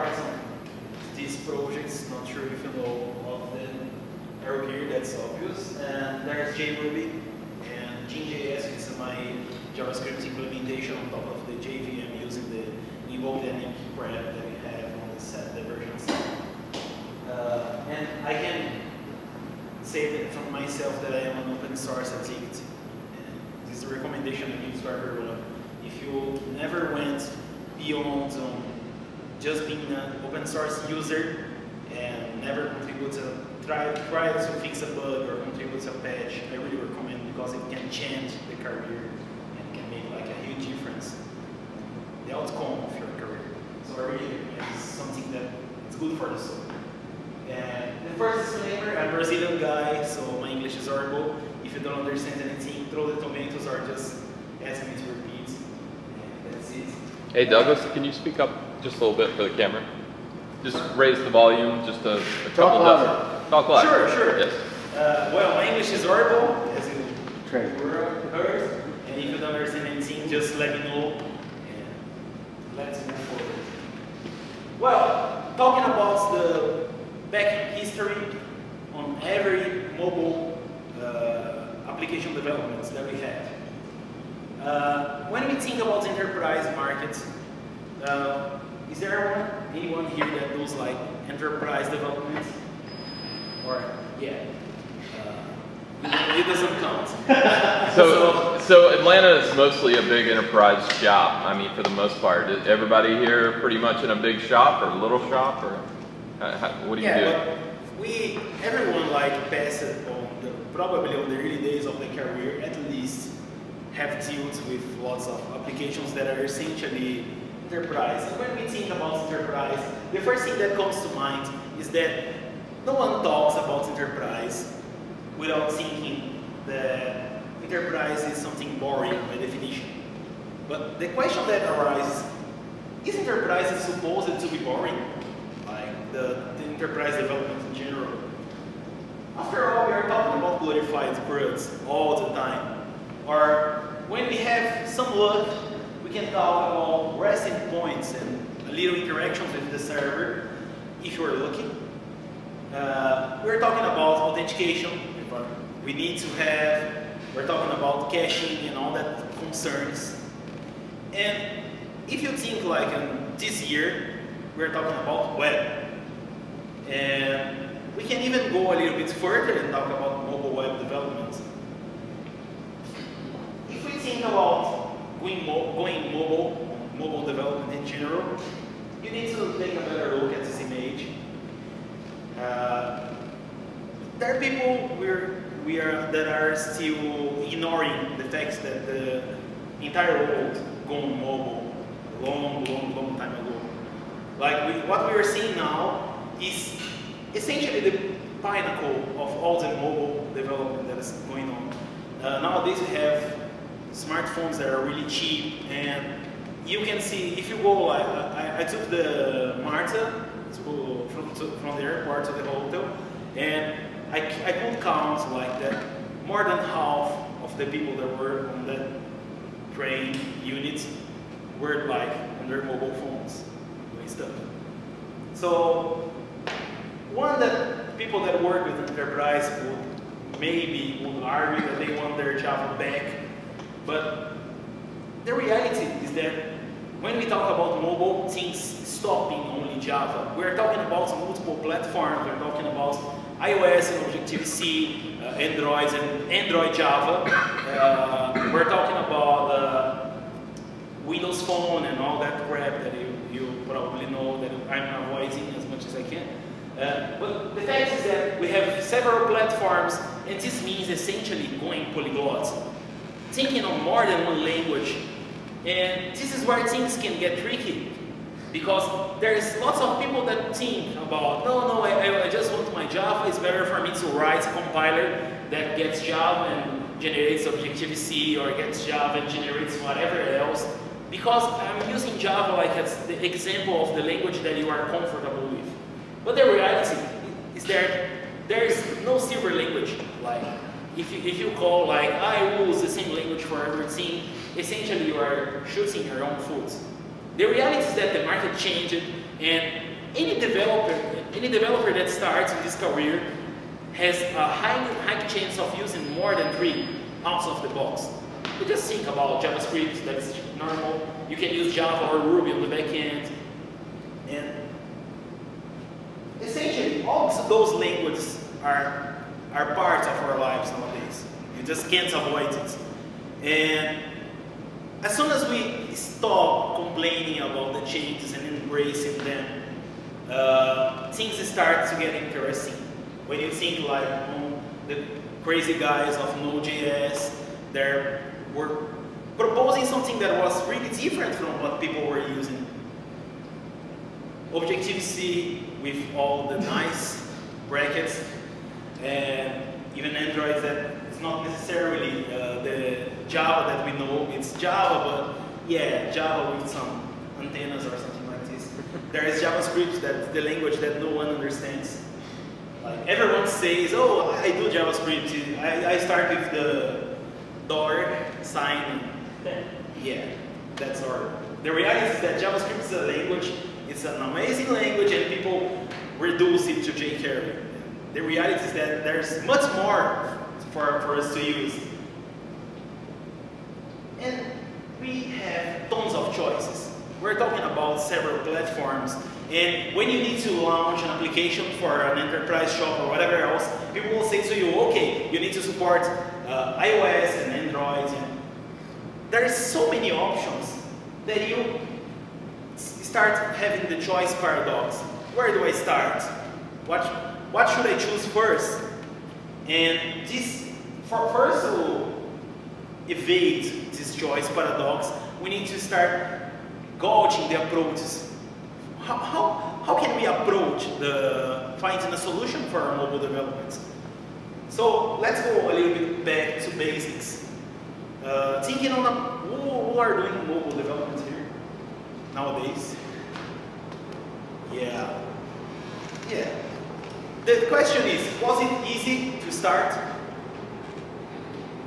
part on these projects. Not sure if you know of the AeroGear, that's obvious. And there's JRuby and dynjs, which is my JavaScript implementation on top of the JVM using the invokewat crap that we have on the version 7. And I can say that from myself that I am an open source addict. And this is a recommendation I give to everyone. If you never went beyond just being an open source user and never contribute to try to fix a bug or contribute to a patch, I really recommend, because it can change the career and can make like a huge difference in the outcome of your career. So I really it's something that it's good for the soul. And the first disclaimer, I'm a Brazilian guy, so my English is horrible. If you don't understand anything, throw the tomatoes or just ask me to repeat. And that's it. Hey Douglas, can you speak up just a little bit for the camera? Just raise the volume, just a couple decibels. Talk loud. Sure, sure. Yes. Well, my English is horrible, as you heard. And if you don't understand anything, just let me know. And let's move forward. Well, talking about the back history on every mobile application development that we have. When we think about enterprise markets, is there anyone here that does like enterprise development? Or yeah, it doesn't count. So Atlanta is mostly a big enterprise shop. I mean, for the most part, is everybody here pretty much in a big shop or a little shop, or what do you do? Everyone like passed on probably on the early days of the career, at least have dealt with lots of applications that are essentially enterprise. And when we think about enterprise, the first thing that comes to mind is that no one talks about enterprise without thinking that enterprise is something boring by definition. But the question that arises, is enterprise supposed to be boring? Like the enterprise development in general? After all, we are talking about glorified CRUDs all the time. Or when we have some luck, we can talk about resting points and a little interactions with the server, if you're lucky. We're talking about authentication, we need to have, we're talking about caching and all that concerns. And if you think like this year, we're talking about web. And we can even go a little bit further and talk about mobile web development. If we think about going mobile development in general, you need to take a better look at this image. There are people that are still ignoring the fact that the entire world gone mobile a long time ago. Like what we are seeing now is essentially the pinnacle of all the mobile development that is going on. Nowadays we have smartphones that are really cheap, and you can see if you go. I took the Marta from the airport to the hotel, and I could count like that more than half of the people that were on that train unit were like on their mobile phones doing stuff. So one that people that work with enterprise would argue that they want their Java back, but the reality is that when we talk about mobile, things stop being only Java. We're talking about multiple platforms. We're talking about iOS and Objective-C, Android Java. We're talking about Windows Phone and all that crap that you probably know that I'm avoiding as much as I can. But the fact is that we have several platforms, and this means essentially going polyglot, thinking on more than one language. And this is where things can get tricky, because there's lots of people that think about, no, I just want my Java. It's better for me to write a compiler that gets Java and generates Objective-C, or gets Java and generates whatever else, because I'm using Java like as the example of the language that you are comfortable with. But the reality is that there is no silver language. Like if you call like I use the same language for everything, essentially you are shooting your own foot. The reality is that the market changed, and any developer that starts in this career has a high chance of using more than 3 out of the box. You just think about JavaScript, that's normal. You can use Java or Ruby on the back end. And essentially, all those languages are part of our lives nowadays. You just can't avoid it. And as soon as we stop complaining about the changes and embracing them, things start to get interesting. When you think like the crazy guys of Node.js, they were proposing something that was really different from what people were using. Objective-C with all the nice brackets, and even Android that it's not necessarily the Java that we know. It's Java, but yeah, Java with some antennas or something like this. There is JavaScript, that's the language that no one understands. Like everyone says, oh, I do JavaScript. I start with the $sign. Yeah, that's our. The reality is that JavaScript is a language. It's an amazing language, and people reduce it to jQuery. The reality is that there's much more for us to use. And we have tons of choices. We're talking about several platforms, and when you need to launch an application for an enterprise shop or whatever else, people will say to you, okay, you need to support iOS and Android. And there's so many options that you start having the choice paradox. Where do I start? What should I choose first? And this, for us to evade this choice paradox, we need to start gauging the approaches. How can we approach finding a solution for our mobile development? So let's go a little bit back to basics. Thinking on who are doing mobile development here nowadays? Yeah. The question is, was it easy to start?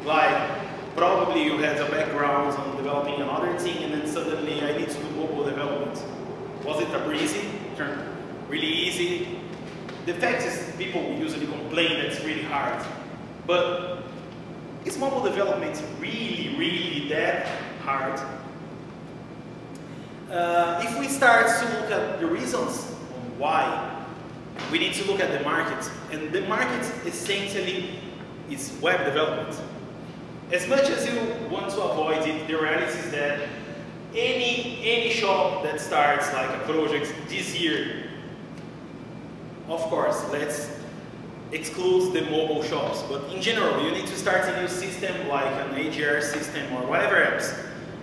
Like, probably you had a background on developing another thing, and then suddenly I need to do mobile development. Was it a breezy? Really easy? The fact is, people usually complain that it's really hard. But is mobile development really that hard? If we start to look at the reasons on why, we need to look at the market. And the market essentially is web development. As much as you want to avoid it, the reality is that any shop that starts like a project this year, of course, let's exclude the mobile shops, but in general, you need to start a new system like an AeroGear system or whatever else.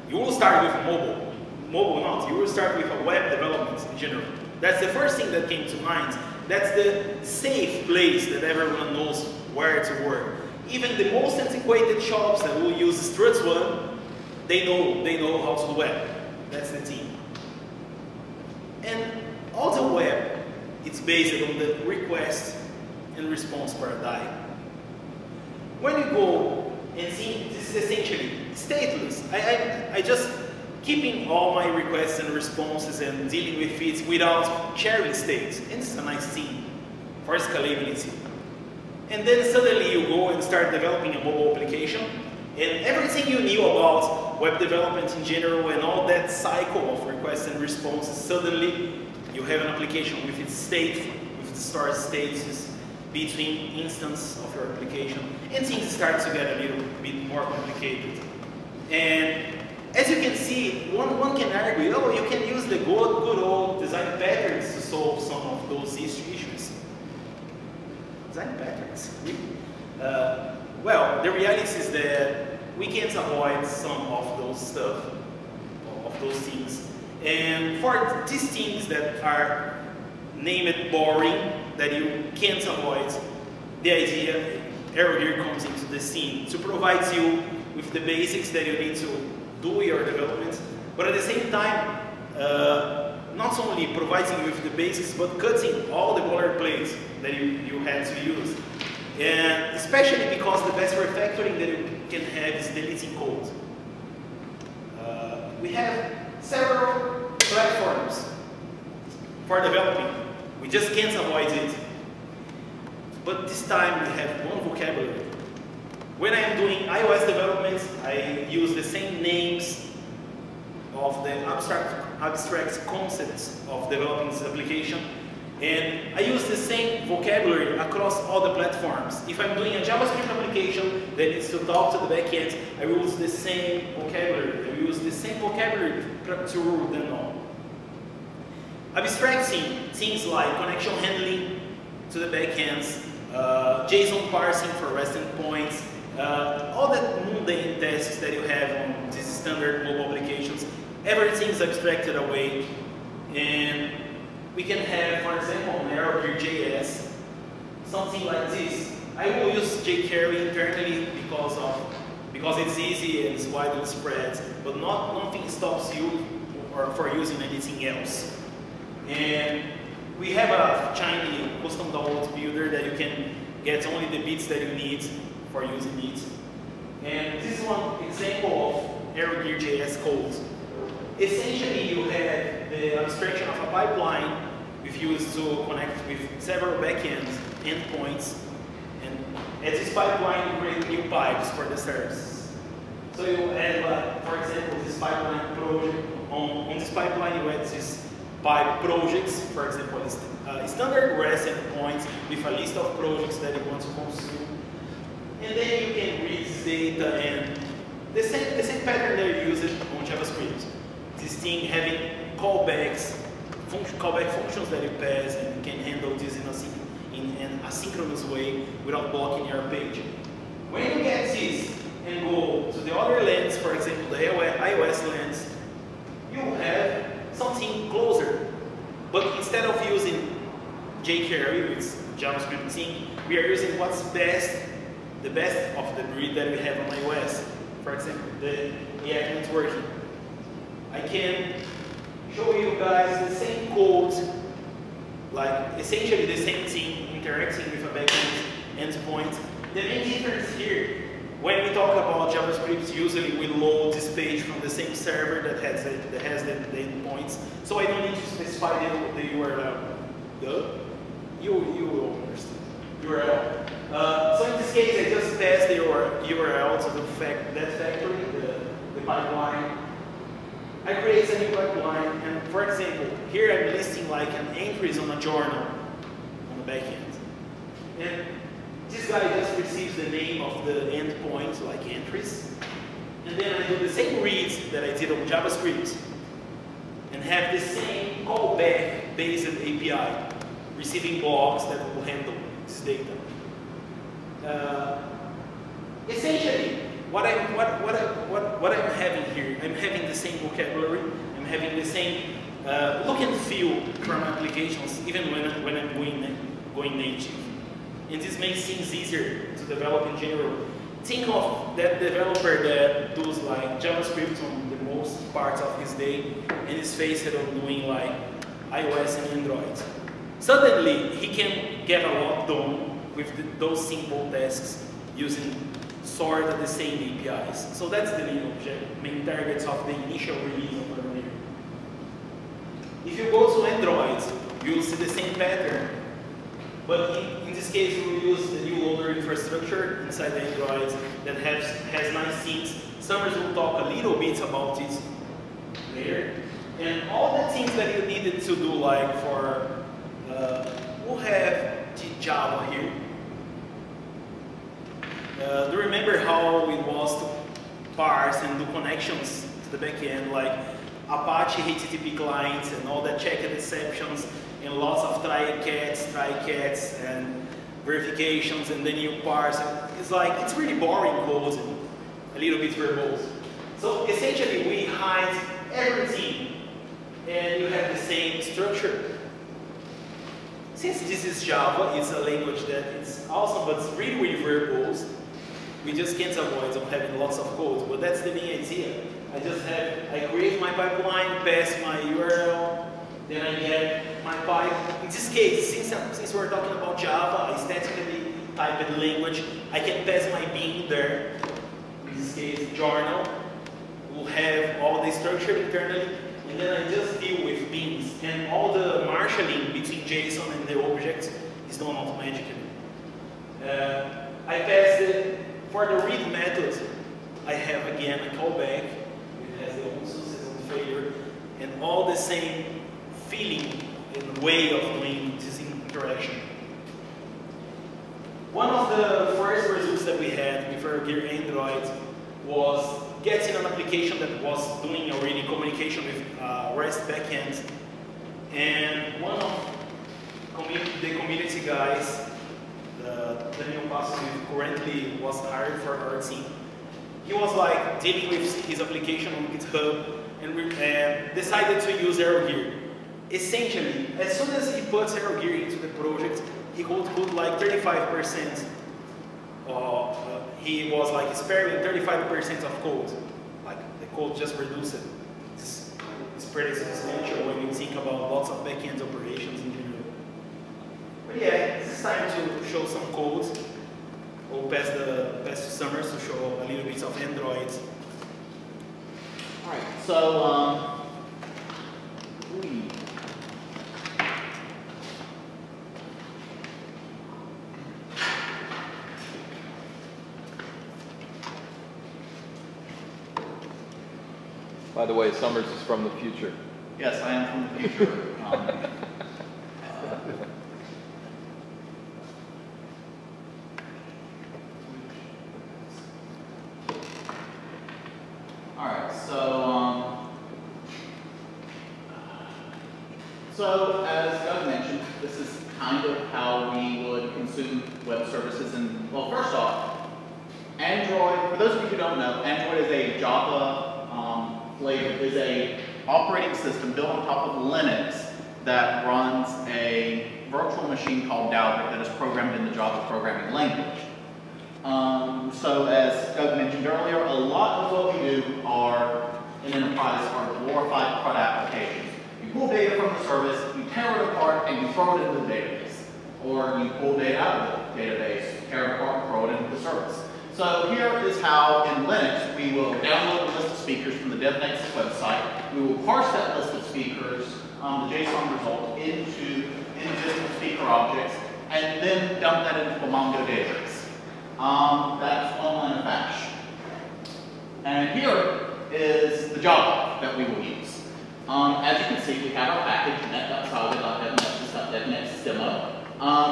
You will start with mobile. Mobile not, you will start with a web development in general. That's the first thing that came to mind. That's the safe place that everyone knows where to work. Even the most antiquated shops that will use Struts 1, they know how to do web. That's the team. And all the web, it's based on the request and response paradigm. When you go and see, this is essentially stateless. I just keeping all my requests and responses and dealing with it without sharing states. And it's a nice thing for scalability. And then suddenly you go and start developing a mobile application, and everything you knew about web development in general and all that cycle of requests and responses, suddenly you have an application with its state, with the stored status between instances of your application, and things start to get a little bit more complicated. And as you can see, one can argue, oh, you can use the good old design patterns to solve some of those issues. Design patterns? Well, the reality is that we can't avoid some of those stuff, of those things. And for these things that are named boring, that you can't avoid, the idea, AeroGear comes into the scene to provide you with the basics that you need to do your development, but at the same time, not only providing you with the basics, but cutting all the boilerplates that you had to use. And especially because the best refactoring that you can have is deleting code. We have several platforms for developing. We just can't avoid it. But this time we have one vocabulary. When I'm doing iOS development, I use the same names of the abstract concepts of developing this application. And I use the same vocabulary across all the platforms. If I'm doing a JavaScript application that needs to talk to the backend, I will use the same vocabulary. I will use the same vocabulary to rule them all. Abstracting things like connection handling to the backends, JSON parsing for REST endpoints, all that mundane tasks that you have on these standard mobile applications, everything is abstracted away. And we can have, for example, on AeroGear.js, something like this. I will use jQuery internally because it's easy and it's widely spread, but nothing stops you for using anything else. And we have a Chinese custom download builder that you can get only the bits that you need for using it. And this is one example of AeroGear.js code. Essentially, you have the abstraction of a pipeline we've used to connect with several backend endpoints. And at this pipeline, you create new pipes for the service. So you add, for example, this pipeline project. On this pipeline, you add this pipe projects, for example, standard REST endpoints with a list of projects that you want to consume. And then you can read this data and the same pattern that you use it on JavaScript. This thing having callback functions that you pass and you can handle this in an asynchronous way without blocking your page. When you get this and go to the other lens, for example, the iOS lens, you have something closer. But instead of using jQuery, which is JavaScript thing, we are using what's the best of the breed that we have on iOS. For example, the React networking. I can show you guys the same code, like essentially the same thing, interacting with a backend endpoint. The main difference here, when we talk about JavaScript, usually we load this page from the same server that has the endpoints, so I don't need to specify the URL. You will understand. URL. So in this case, I just pass the URL to that factory, the pipeline. I create a new pipeline, and for example, here I'm listing like an entries on a journal on the backend. And this guy just receives the name of the endpoint, like entries. And then I do the same reads that I did on JavaScript and have the same callback-based API, receiving blocks that will handle this data. Essentially, what I'm having here, I'm having the same vocabulary, I'm having the same look and feel from applications, even when I'm going native. And this makes things easier to develop in general. Think of that developer that does like JavaScript on the most parts of his day and is faced on doing like iOS and Android. Suddenly, he can get a lot done with those simple tasks using sort of the same APIs. So that's the main targets of the initial release of AeroGear. If you go to Android, you'll see the same pattern. But in this case, we will use the new loader infrastructure inside the Android that has nice things. Summers will talk a little bit about it later. And all the things that you needed to do, like for, we'll have Java here. Do you remember how it was to parse and do connections to the backend, like Apache HTTP clients and all that checked exceptions and lots of try-cats and verifications, and then you parse. It's really boring code and a little bit verbose. So essentially we hide everything and you have the same structure. Since this is Java, it's a language that it's awesome, but it's really verbose. We just can't avoid having lots of code, but that's the main idea. I create my pipeline, pass my URL, then I get my pipe. In this case, since we're talking about Java, I statically type in language, I can pass my bean there. In this case, journal will have all the structure internally, and then I just deal with beans, and all the marshalling between JSON and the objects is done automatically. I passed it for the read method. I have again a callback. It has the own success and failure, and all the same feeling and way of doing this interaction. One of the first results that we had with AeroGear Android was getting an application that was doing already communication with REST backend, and one of the community guys, Campos, who currently was hired for our team, he was like dealing with his application on GitHub and decided to use AeroGear. Essentially, as soon as he puts AeroGear into the project, he could put like 35%. He was like sparing 35% of code. Like the code just reduced it. It's pretty substantial when you think about lots of backend operations in general. But yeah, it's time to show some code. We'll pass to Summers to show a little bit of Android. All right, so by the way, Summers is from the future. yes, I am from the future. All right, so as Doug mentioned, this is kind of how we would consume web services. And well, first off, Android. For those of you who don't know, Android is a Java is a operating system built on top of Linux that runs a virtual machine called Dalvik that is programmed in the Java programming language. So as Doug mentioned earlier, a lot of what we do in enterprise are glorified CRUD applications. You pull data from the service, you tear it apart, and you throw it into the database. Or you pull data out of the database, tear it apart, throw it into the service. So here is how, in Linux, we will download a list of speakers from the DevNex website. We will parse that list of speakers, the JSON result, into individual speaker objects, and then dump that into a Mongo database. That's one line of bash. And here is the Java that we will use. As you can see, we have our package, net.solid.devnexus.devnexus.demo.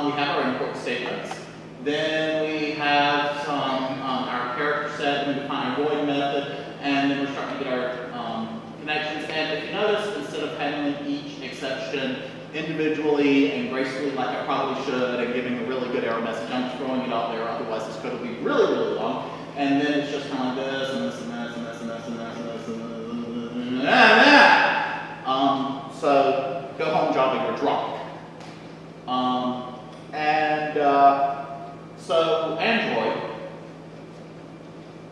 We have our import statements. Then we have our character set, we define our void method, and then we're starting to get our connections. And if you notice, instead of handling each exception individually and gracefully like I probably should and giving a really good error message, I'm just throwing it out there, otherwise this code will be really, really long. And then it's just kind of like this, and this, and this, and this, and this, and this, and this, and that. So go home, Java, you're drunk. So Android,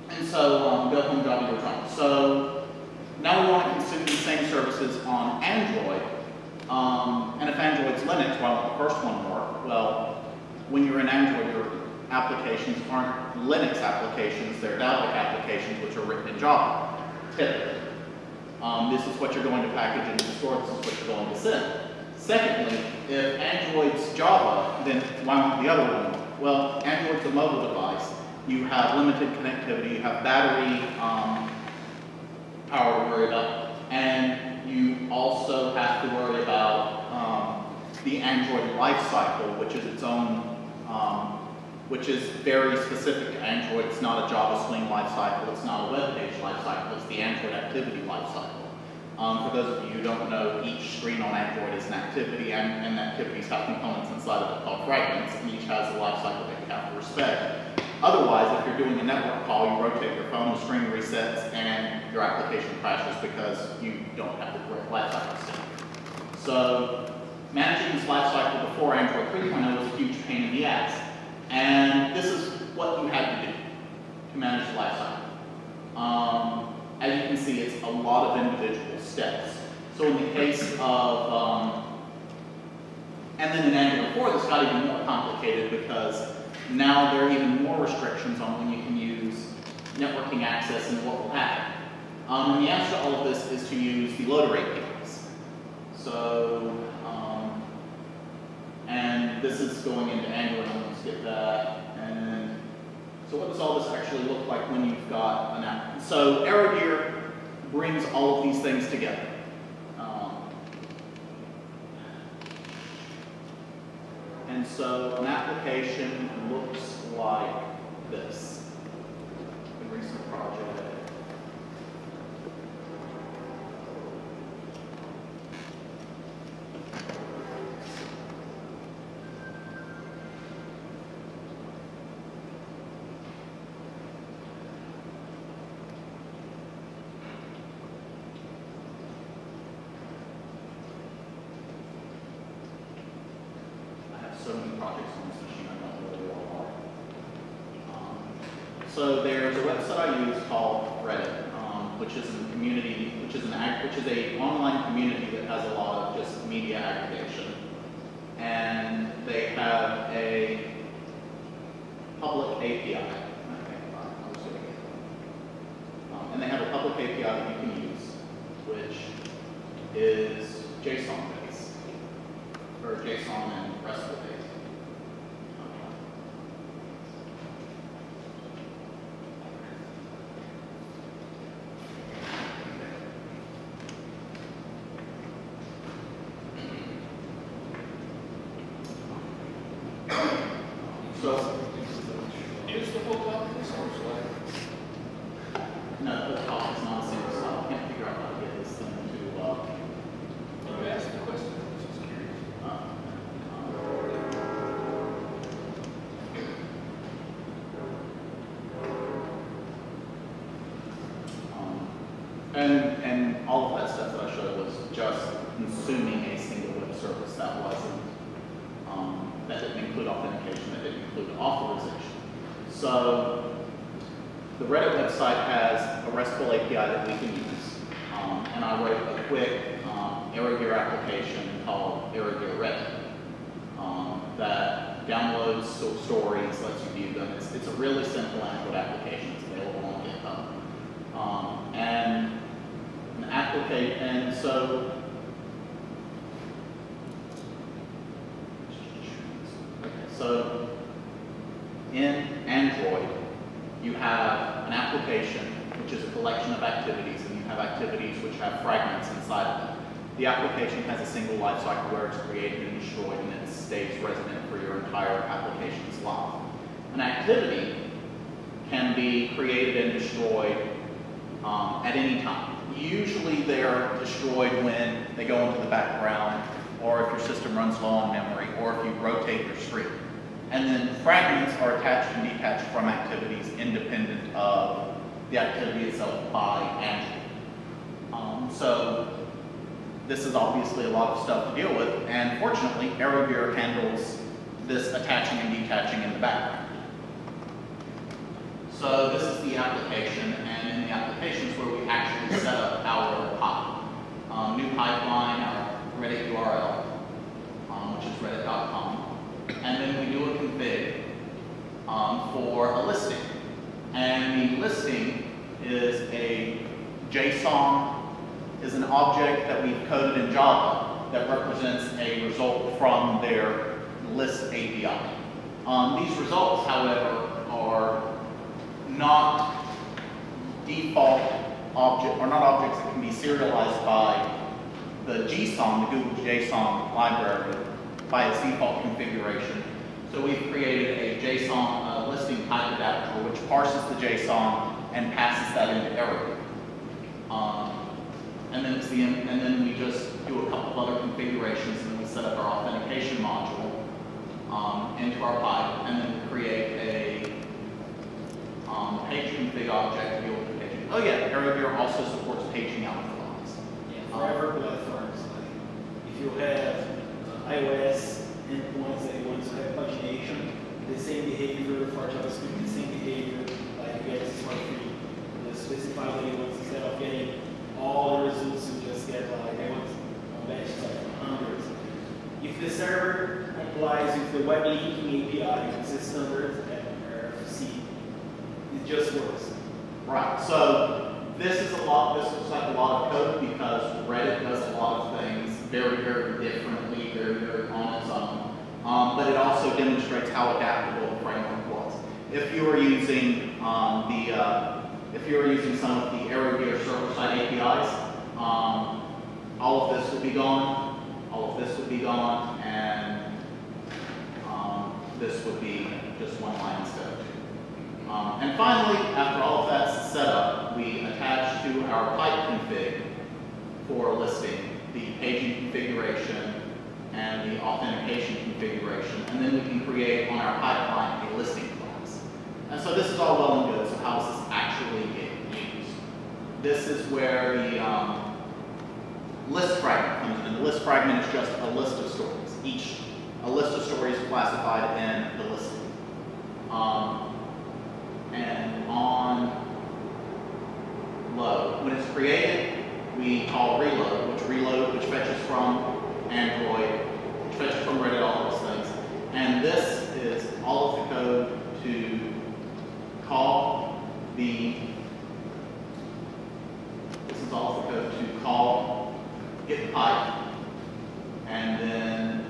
and so go home, Java, you're drunk. So now we want to consume these same services on Android. And if Android's Linux, why won't the first one work? Well, when you're in Android, your applications aren't Linux applications, they're Dalvik applications, which are written in Java, typically. This is what you're going to package into the store, this is what you're going to send. Secondly, if Android's Java, then why won't the other one work? Well, Android's a mobile device. You have limited connectivity, you have battery power to worry about, and you also have to worry about the Android lifecycle, which is its own, which is very specific to Android. It's not a Java Swing lifecycle, it's not a web page lifecycle, it's the Android activity lifecycle. For those of you who don't know, each screen on Android is an activity, and activities have components inside of it called fragments, and each has a lifecycle that you have to respect. Otherwise, if you're doing a network call, you rotate your phone, the screen resets, and your application crashes because you don't have the correct lifecycle state. So managing this lifecycle before Android 3.0 was a huge pain in the ass. And this is what you had to do to manage the lifecycle. As you can see, it's a lot of individual steps. So in the case of, and then in Android 4, this got even more complicated because now there are even more restrictions on when you can use networking access and what will happen. And the answer to all of this is to use the loader APIs. So, and this is going into Angular, and let's get that. And so what does all this actually look like when you've got an app? So AeroGear brings all of these things together. And so an application looks like this. A recent project. So many projects on this machine, I don't know where they all are. So there's a website I use called Reddit, which is a community, which is an online community that has a lot of just media aggregation, and they have a public API. And they have a public API that you can use, which is JSON based, or JSON and RESTful based. So, use the whole open source, no, the talk is not a single slide. I can't figure out how to get this thing to. You asked the question. I'm just curious. And all of that stuff that I showed was just consuming a single web service that wasn't, that didn't include authentication, that didn't include authorization. So the Reddit website has a RESTful API that we can use. And I wrote a quick AeroGear application called AeroGear Reddit that downloads stories, lets you view them. It's a really simple Android application. It's available on GitHub. And an application, and so so in Android, you have an application, which is a collection of activities, and you have activities which have fragments inside of them. The application has a single lifecycle where it's created and destroyed, and it stays resident for your entire application's life. An activity can be created and destroyed at any time. Usually they're destroyed when they go into the background, or if your system runs low on memory, or if you rotate your screen. And then fragments are attached and detached from activities independent of the activity itself by Android. So this is obviously a lot of stuff to deal with, and fortunately, AeroGear handles this attaching and detaching in the background. So this is the application, and in the application is where we actually set up our pipe. New pipeline, our Reddit URL, which is reddit.com. And then we do a config for a listing. And the listing is a JSON, is an object that we've coded in Java that represents a result from their list API. These results, however, are not default object, or not objects that can be serialized by the GSON, the Google JSON library, by its default configuration. So we've created a JSON listing type adapter which parses the JSON and passes that into AeroGear. And then we just do a couple of other configurations, and then we set up our authentication module into our pipe, and then we create a page config object to be able to page. Oh yeah, AeroGear also supports paging out the files. Yeah, for every platforms, like if you have iOS endpoints that you want to have pagination, the same behavior for JavaScript, the same behavior, like you get this for free. You specify that you want, instead of getting all the results, you just get like, I want on batches like hundreds. If the server complies with the web linking API, it's a standard RFC, it just works. Right, so this looks like a lot of code because Reddit does a lot of things very, very differently, very, very on its own. But it also demonstrates how adaptable the framework was. If you are using some of the AeroGear server-side APIs, all of this would be gone, all of this would be gone, and this would be just one line instead of two. And finally, after all of that's set up, we attach to our pipe config for listing the paging configuration and the authentication configuration, and then we can create on our pipeline a listing class. And so this is all well and good, so how does this actually get used? This is where the list fragment comes in. The list fragment is just a list of stories. A list of stories classified in the listing. And on load, when it's created, we call reload, which fetches from Android, which fetches from Reddit, all those things. And this is all of the code to call get the pipe, and then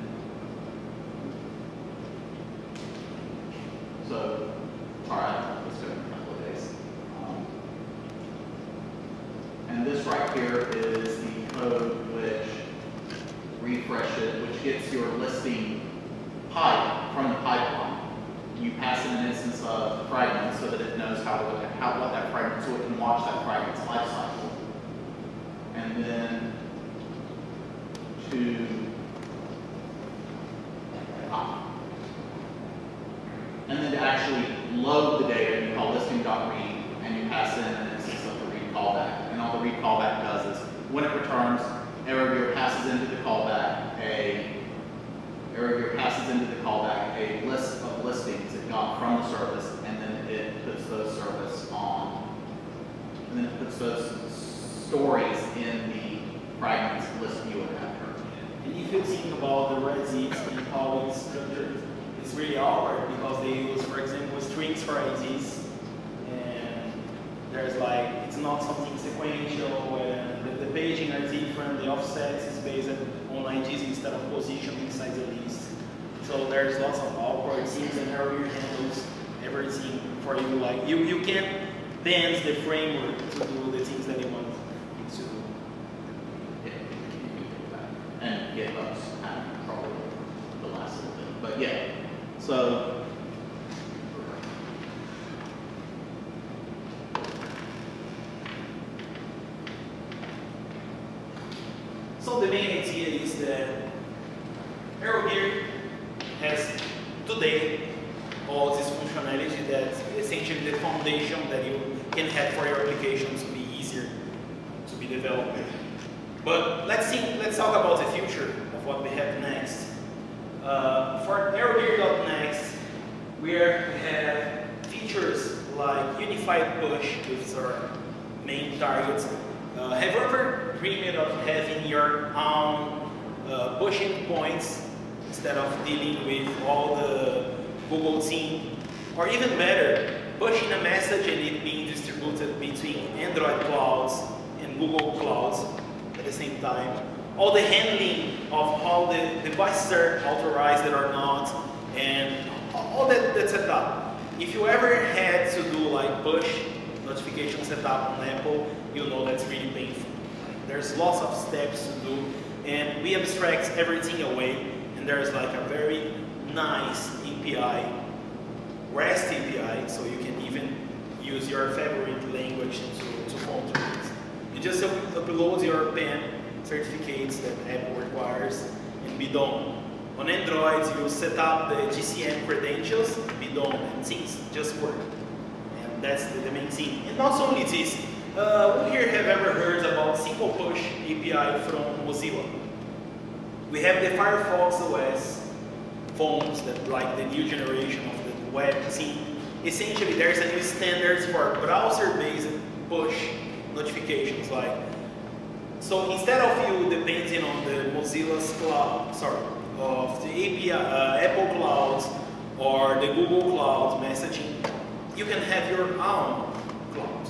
alright, let's go in a couple of days. And this right here is the code which refreshes, which gets your listing pipe from the pipeline. You pass in an instance of the fragment so that it knows what that fragment, so it can watch that fragment's life cycle. And then to actually load the data, you call listing.read, and you pass in an instance of the read callback. And all the read callback does is, when it returns, AeroGear passes into the callback a list of listings it got from the service, and then it puts those stories in the fragments list view adapter. And if you think about the RESIs and how it's structured, it's really awkward because they use, for example, strings for IDs, and there's it's not something sequential, and the paging are different, the offsets is based on IDs instead of position inside the list. So there's lots of awkward things, and AeroGear handles everything for you. You can bend the framework to do the things that you want to do. And GitHub's probably the last little bit, but yeah. So the main idea is that AeroGear has today all this functionality that's essentially the foundation that you can have for your applications to be easier to be developed. But let's talk about the future of what we have next. For AeroGear.next, we have features like unified push, which is our main targets. Have you ever dreamed of having your own pushing points instead of dealing with all the Google team? Or even better, pushing a message and it being distributed between Android clouds and Google clouds at the same time. All the handling of how the devices are authorized or not, and all that setup. If you ever had to do push notification setup on Apple, you know that's really painful. There's lots of steps to do, and we abstract everything away, and there's a very nice API, REST API, so you can even use your favorite language to phone to it. You just upload your PAN certificates that Apple requires and be done. On Android, you set up the GCM credentials, be done, and things just work. And that's the main thing. And not only this, who here have ever heard about Simple Push API from Mozilla? We have the Firefox OS phones that the new generation of the web thing. Essentially, there's a new standards for browser-based push notifications. So instead of you depending on the Mozilla's cloud, of the API, Apple clouds or the Google cloud messaging, you can have your own cloud.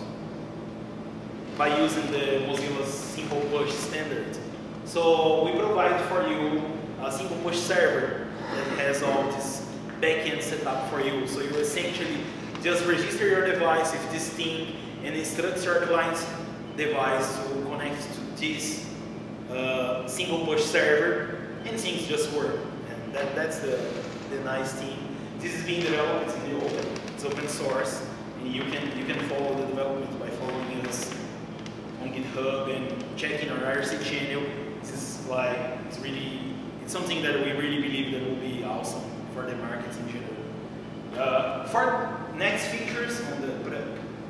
by using the Mozilla's simple push standard. So we provide for you a simple push server that has all this backend set up for you. So you essentially just register your device with this thing and instruct your client's device to connect to this single push server, and things just work. And that's the nice thing. This is being developed in the open. It's open source, and you can follow the development by following us on GitHub and checking our IRC channel. This is like it's something that we really believe that will be awesome for the market in general. For next features on the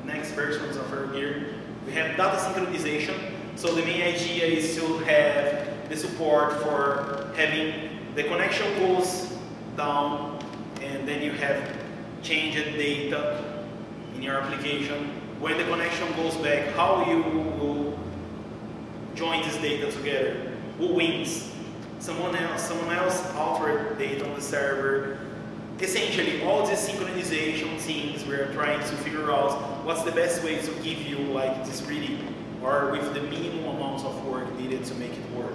next versions of AeroGear, we have data synchronization. So the main idea is to have the support for having the connection goes down, and then you have changed data in your application. When the connection goes back, how you will join this data together? Who wins? Someone else altered data on the server. Essentially, all these synchronization things we're trying to figure out what's the best way to give you like this really, or with the minimum amount of work needed to make it work.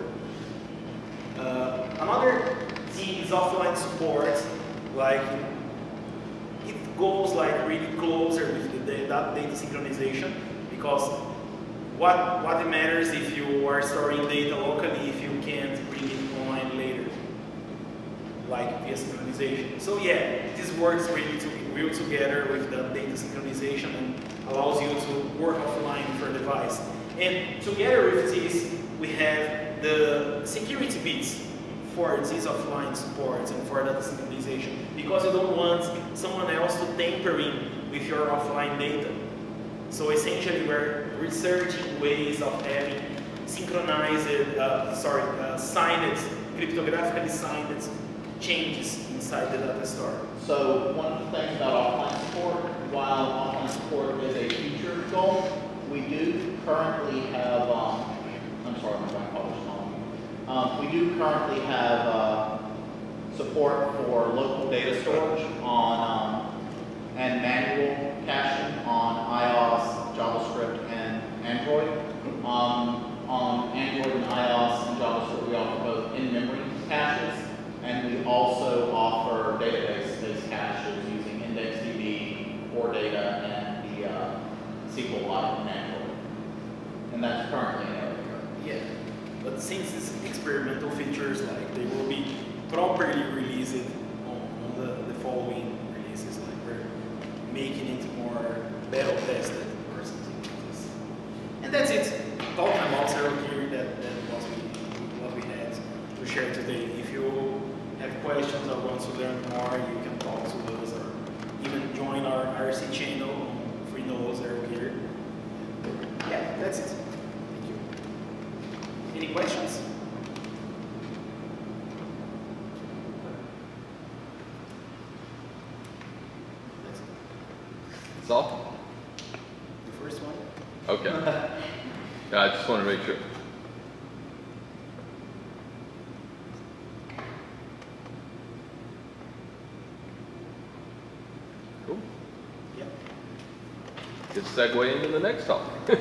Another thing is offline support. Like it goes like really closer with the data synchronization, because what matters if you are storing data locally if you can't bring it online later, like via synchronization. So yeah, this works really well together with the data synchronization and allows you to work offline with your device. And together with this, we have the security bits for these offline supports and for data synchronization, because you don't want someone else to tampering with your offline data. So essentially, we're researching ways of having synchronized, signed, cryptographically signed changes inside the data store. So one of the things about offline support, while offline support is a future goal, we do currently have, I'm sorry, my grandfather's calling. We do currently have support for local data storage on and manual caching on iOS, JavaScript, and Android. On Android and iOS and JavaScript, we offer both in-memory caches, and we also offer database-based caches using IndexedDB, Core Data, and the SQLite in Android. And that's currently in AeroGear. Yeah, but since it's experimental features, like they will be properly released on the following releases, like we're making it more battle tested or something like this. And that's it. Talking about AeroGear, that was what we had to share today. If you have questions or want to learn more, you can talk to us or even join our IRC channel on Free Nodes AeroGear. Yeah, that's it. Thank you. Any questions? That's all? The first one? Okay. I just want to make sure. Cool. Yep. Good segue into the next talk. It's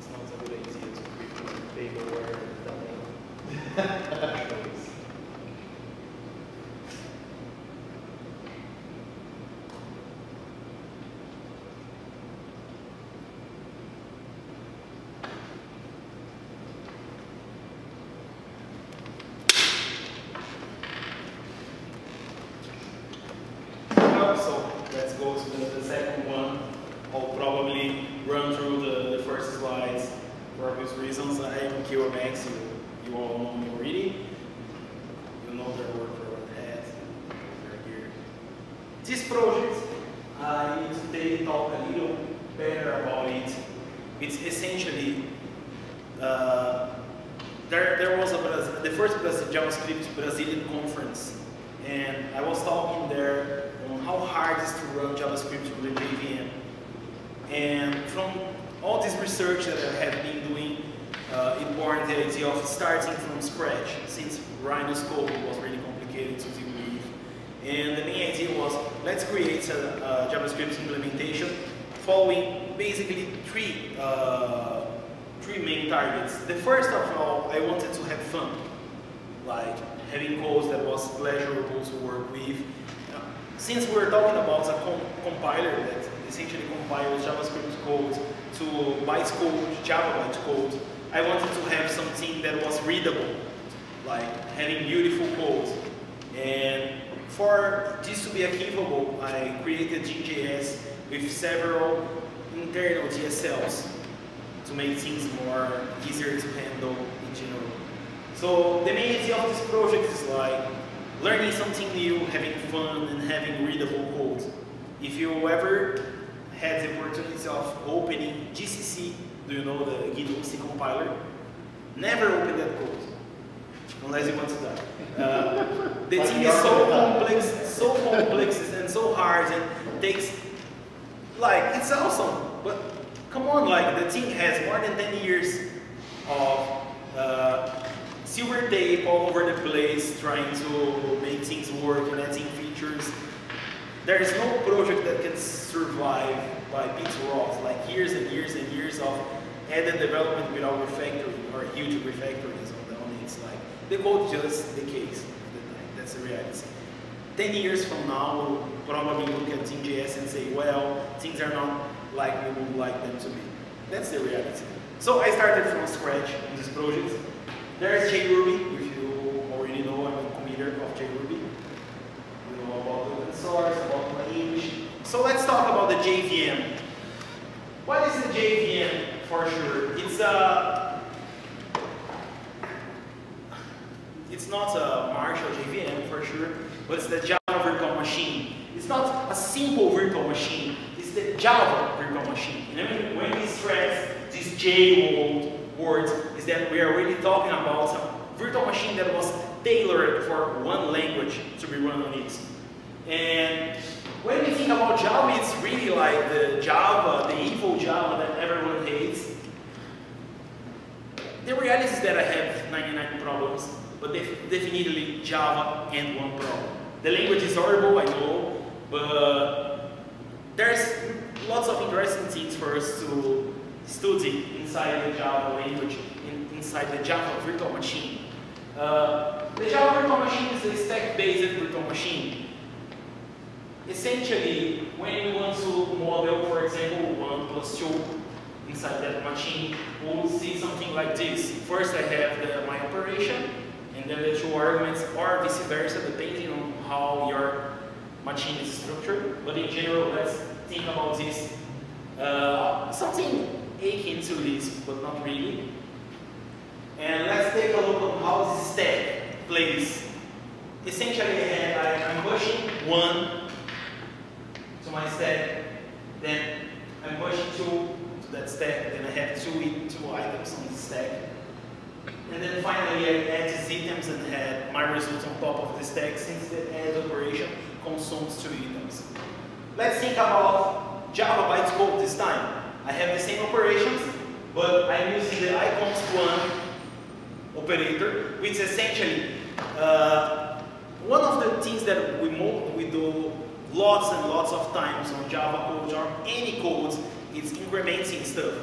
not a good idea to prepare paperwork and so let's go to the second one. I'll probably run through the first slides for obvious reasons. I am QMX, you all know me already. You know their work for what it has. They're here. This project, I need to talk a little better about it. It's essentially, there was the first JavaScript Brazilian conference, and I was talking there on how hard it is to run JavaScript with the JVM. And from all this research that I have been doing, it born the idea of starting from scratch, since Rhino's code was really complicated to deal with. And the main idea was, let's create a JavaScript implementation following basically three main targets. The first of all, I wanted to have fun, like having codes that was pleasurable to work with. Since we're talking about a compiler that essentially compiles JavaScript code to bytecode, Java bytecode, I wanted to have something that was readable, like having beautiful code. And for this to be achievable, I created dynjs with several internal DSLs to make things more easier to handle in general. So the main idea of this project is like learning something new, having fun, and having readable code. If you ever had the opportunity of opening GCC, do you know the GNU-C compiler? Never open that code, unless you want to die. The thing is so complex and so hard, and takes, like, it's awesome, but come on, like, the thing has more than 10 years of silver tape all over the place, trying to make things work and adding features. There is no project that can survive by bits raw, like years and years and years of added development without refactoring or huge refactorings on it. It's like the code just decays. That's the reality. 10 years from now, we'll probably look at dynjs and say, well, things are not like we would like them to be. That's the reality. So I started from scratch on this project. There's JRuby, if you already know, I'm a committer of JRuby. You know about open source, about language. So let's talk about the JVM. What is the JVM for sure? It's not a Marshall JVM for sure, but it's the Java virtual machine. It's not a simple virtual machine, it's the Java virtual machine. And when we stress this J word, is that we are really talking about a virtual machine that was tailored for one language to be run on it. And when we think about Java, it's really like the Java, the evil Java that everyone hates. The reality is that I have 99 problems, but definitely Java and one problem. The language is horrible, I know, but there's lots of interesting things for us to study inside the Java language, inside the Java virtual machine. The Java virtual machine is a stack-based virtual machine. Essentially, when we want to model, for example, 1 plus 2 inside that machine, we'll see something like this. First, I have my operation, and then the 2 arguments, or vice versa, depending on how your machine is structured. But in general, let's think about this. Something akin to this, but not really. And let's take a look at how this stack plays. Essentially, I'm pushing 1 to my stack, then I'm pushing 2 to that stack, then I have two items on the stack. And then finally I add these items and have my result on top of the stack, since the add operation consumes 2 items. Let's think about Java bytecode this time. I have the same operations, but I'm using the icons1 operator, which is essentially one of the things that we do lots and lots of times on Java code or any code is incrementing stuff,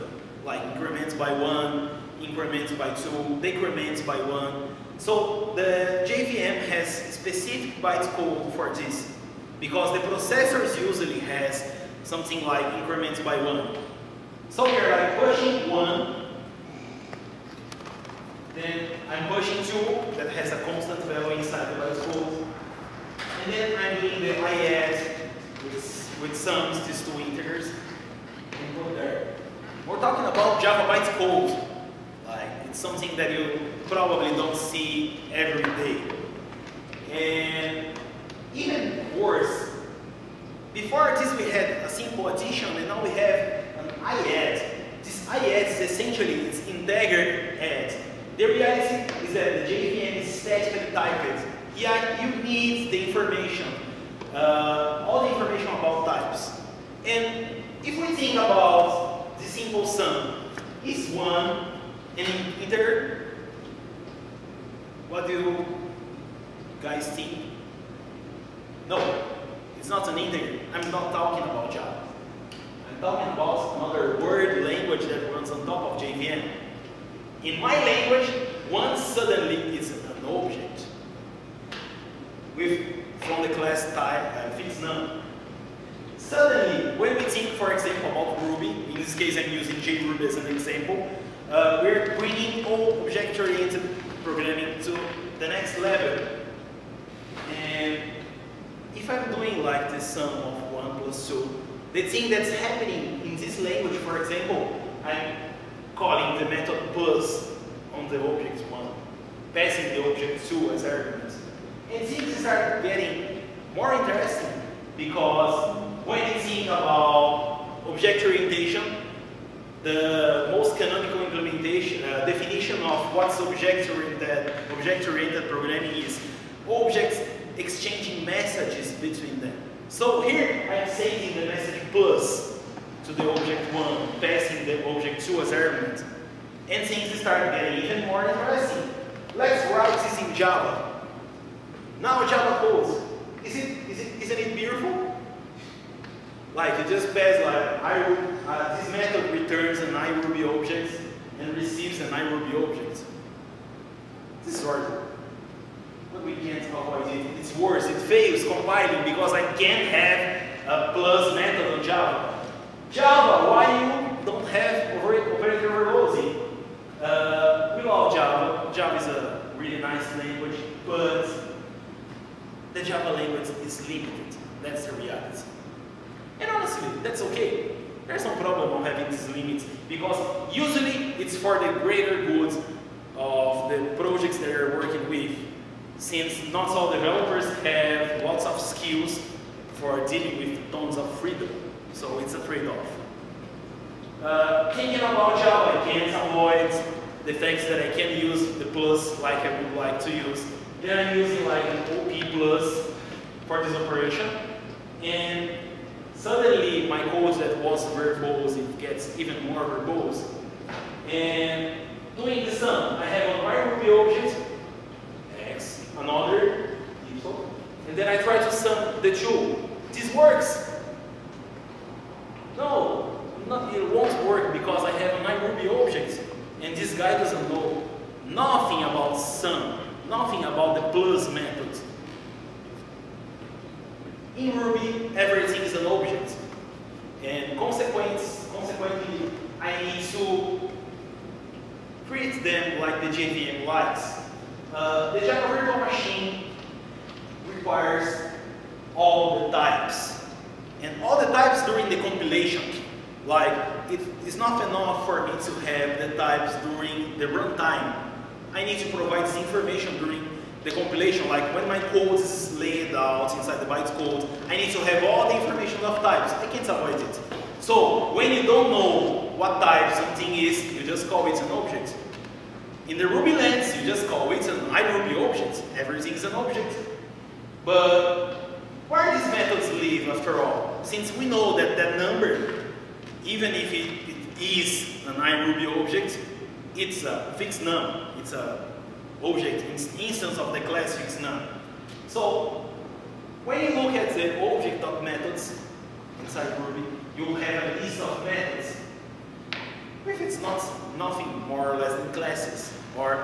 like increments by 1, increments by 2, decrements by 1. So the JVM has specific bytecode for this, because the processors usually has something like increments by 1. So here I'm pushing 1, then I'm pushing 2, that has a constant value inside the bytecode. And then I'm doing the iadd with sums, these 2 integers, and put there. We're talking about Java bytecode. Like, it's something that you probably don't see every day. And even worse, before this we had a simple addition, and now we have an iadd. This iadd is essentially it's integer add. The reality is that the JVM is statically typed. Yeah, you need the information, all the information about types. And if we think about the simple sum, is 1 an integer? What do you guys think? No, it's not an integer. I'm not talking about Java. I'm talking about another word language that runs on top of JVM. In my language, one suddenly is an object from the class type fixed none. Suddenly, when we think, for example, about Ruby, in this case I'm using JRuby as an example, we're bringing all object-oriented programming to the next level. And if I'm doing like the sum of 1 plus 2, the thing that's happening in this language, for example, I'm calling the method plus on the object 1, passing the object 2 as argument. And things start getting more interesting because when you think about object orientation, the most canonical implementation, definition of what's object-oriented programming is objects exchanging messages between them. So here I'm sending the message plus to the object 1, passing the object 2 as argument. And things start getting even more interesting. Let's write this in Java. Now Java codes. Isn't it beautiful? Like you just pass like this method returns an iRuby object and receives an iRuby object. This is horrible. But we can't avoid it. It's worse. It fails compiling because I can't have a plus method on Java. Java, why you don't have operator overloading? We love Java. Java is a really nice language, but the Java language is limited. That's the reality. And honestly, that's okay. There's no problem on having these limits because usually it's for the greater good of the projects that you're working with. Since not all developers have lots of skills for dealing with tons of freedom. So it's a trade-off. Thinking about Java, I can't avoid the fact that I can use the plus like I would like to use. Then I'm using like an OP plus for this operation. And suddenly my code that was verbose, it gets even more verbose. And doing the sum, I have an iRuby object, x, another, equal, and then I try to sum the two. This works. No, it won't work because I have an iRuby object, and this guy doesn't know nothing about sum, nothing about the plus method. In Ruby, everything is an object, and consequently, I need to treat them like the JVM likes. The Java virtual machine requires all the types, and all the types during the compilation. Like, it's not enough for me to have the types during the runtime. I need to provide this information during the compilation, like when my code is laid out inside the bytecode, I need to have all the information of types. I can't avoid it. So when you don't know what type something is, you just call it an object. In the Ruby lens, you just call it an iRuby object. Everything is an object. But where do these methods live after all? Since we know that that number, even if it is an iRuby object, it's a fixed num. It's a object instance of the class fixed num. So when you look at the object.methods inside Ruby, you will have a list of methods. If it's nothing more or less than classes, or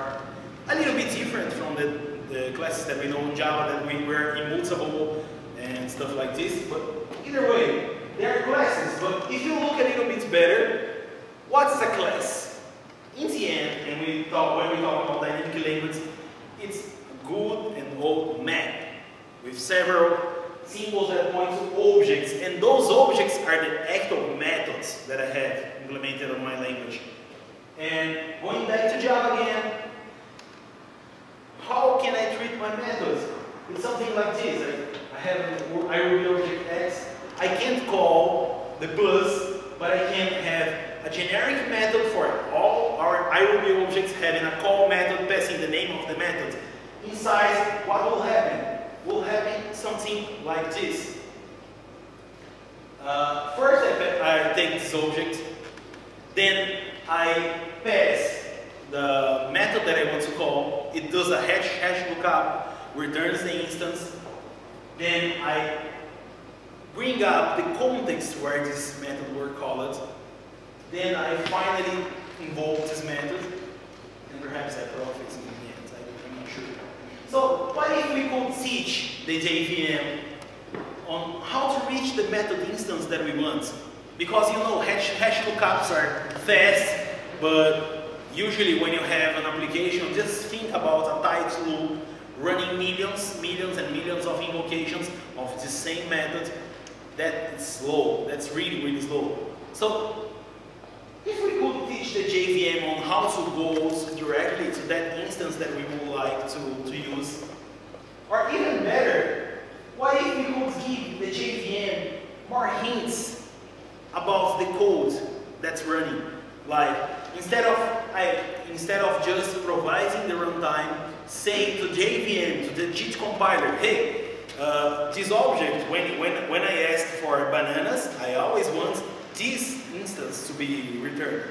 a little bit different from the classes that we know in Java that we were immutable and stuff like this, but either way, they are classes. But if you look a little bit better, what's a class? In the end, and when we talk about dynamic language, it's a good and old map with several symbols that point to objects, and those objects are the actual methods that I have implemented on my language. And going back to Java again, how can I treat my methods? It's something like this. I have an iRuby object x. I can't call the plus, but I can have a generic method for all our iRuby objects having a call method passing the name of the method. Inside, what will happen? Will happen something like this. First, I take this object, then I pass the method that I want to call. It does a hash lookup, returns the instance, Then I bring up the context where this method were called. Then I finally invoke this method, and perhaps I profit in the end, I'm not sure. So what if we could teach the JVM on how to reach the method instance that we want? Because you know, hash lookups are fast, but usually when you have an application, just think about a types loop running millions and millions of invocations of the same method. That is slow. That's really, really slow. So if we could teach the JVM on how to go directly to that instance that we would like to use, or even better, what if we could give the JVM more hints about the code that's running? Like instead of just providing the runtime, say to JVM, to the JIT compiler, hey, this object, when I ask for bananas, I always want this instance to be returned.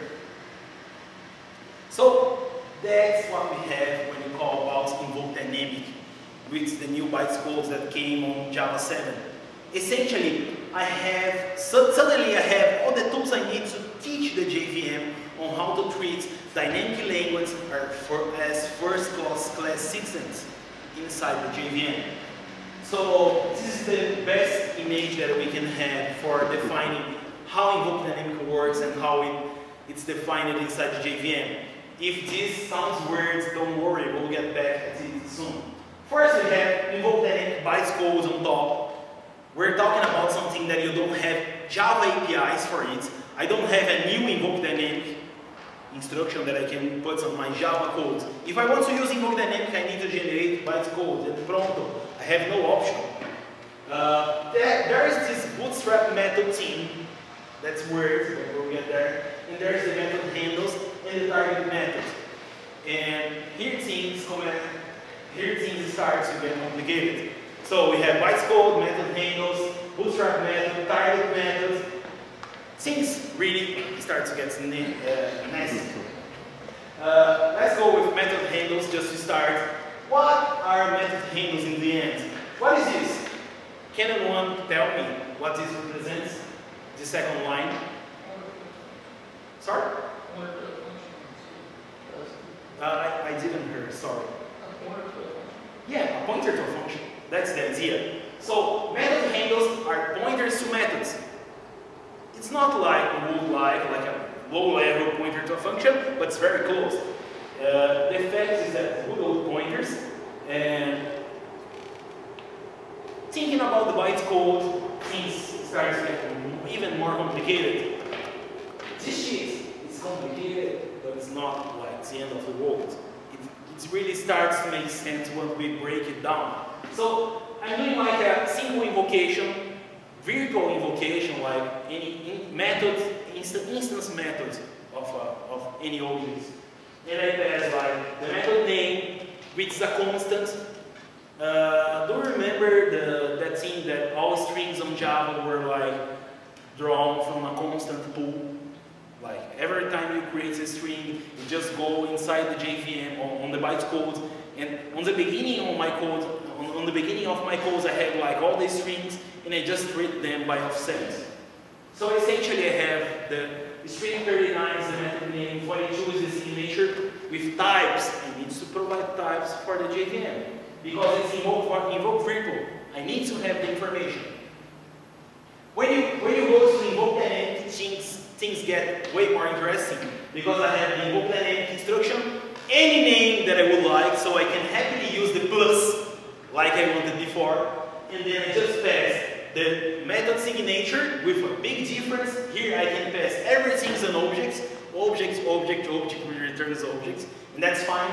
So that's what we have when you call about invoke dynamic with the new bytecode that came on Java 7. Essentially, suddenly I have all the tools I need to teach the JVM on how to treat dynamic language as first-class citizens inside the JVM. So this is the best image that we can have for defining how invoke dynamic works and how it's defined inside the JVM. If this sounds weird, don't worry, we'll get back at it soon. First we have invoke dynamic bytecode on top. We're talking about something that you don't have Java APIs for it. I don't have a new invoke dynamic instruction that I can put on my Java code. If I want to use invoke dynamic, I need to generate bytecode and pronto. I have no option. There is this bootstrap method team. That's weird, but we'll get there. And there's the method handles and the target method. And here things start to get complicated. So we have bytecode, method handles, bootstrap method, target method. Things really start to get nasty. Let's go with method handles just to start. What are method handles in the end? What is this? Can anyone tell me what this represents? The second line. Sorry? I didn't hear, sorry. Yeah, a pointer to a function. That's the idea. So method handles are pointers to methods. It's not like a low-level pointer to a function, but it's very close. The effect is that good old pointers, and thinking about the bytecode, things start to get even more complicated. This shit is complicated, but it's not like the end of the world. It really starts to make sense when we break it down. So I'm doing like a single invocation, virtual invocation, like any method, instance method of any object. And I pass like the method name, which is a constant. Do you remember that thing that all strings on Java were like drawn from a constant pool? Like every time you create a string, you just go inside the JVM on the bytecode, and on the beginning of my code, on the beginning of my codes, I have like all these strings, and I just read them by offset. So essentially, I have the string 39 is the method name, 42 is the signature with types. I need to provide types for the JVM because it's invoke virtual. I need to have the information. When you go to invoke dynamic, things get way more interesting because I have the invoke dynamic instruction, any name that I would like, so I can happily use the plus like I wanted before, and then I just pass the method signature with a big difference. Here I can pass everything as an object, which returns objects, and that's fine.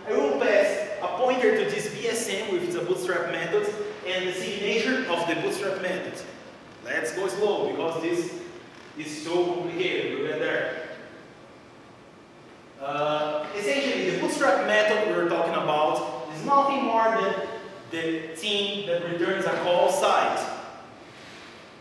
I will pass a pointer to this BSM with the bootstrap method and the signature of the bootstrap method. Let's go slow because this is so complicated. We'll get there. Essentially, the bootstrap method we're talking about is nothing more than the thing that returns a call site.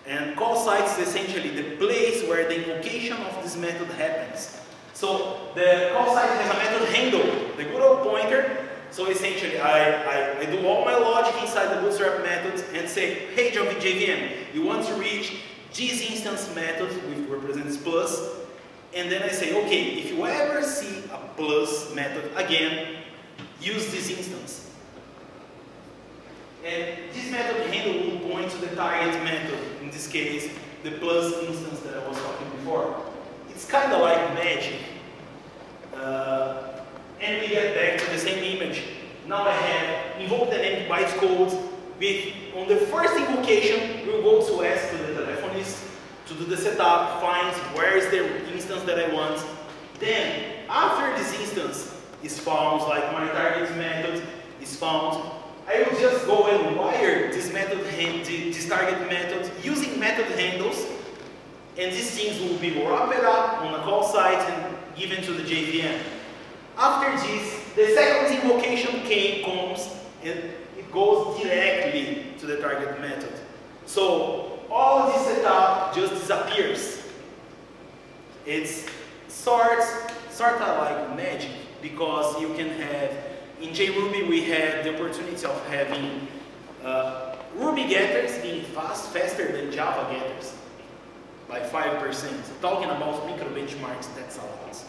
And call site is essentially the place where the invocation of this method happens. So the call site has a method handle, the good old pointer. So essentially, I do all my logic inside the bootstrap methods and say, hey JVM, you want to reach this instance method, which represents plus, and then I say, okay, if you ever see a plus method again, use this instance. And this method handle will point to the target method, in this case, the plus instance that I was talking before. It's kind of like magic. And we get back to the same image. Now I have invoke dynamic bytecode with, on the first invocation, we'll go to ask to the telephonist to do the setup, find where is the instance that I want. Then, after this instance is found, like my target method is found, I will just go and wire this method, this target method using method handles, and these things will be wrapped up on a call site and given to the JVM. After this, the second invocation comes and it goes directly to the target method. So all this setup just disappears. It's sort of like magic, because you can have, in JRuby we had the opportunity of having Ruby getters being faster than Java getters by 5%. Talking about micro benchmarks, that's a lot.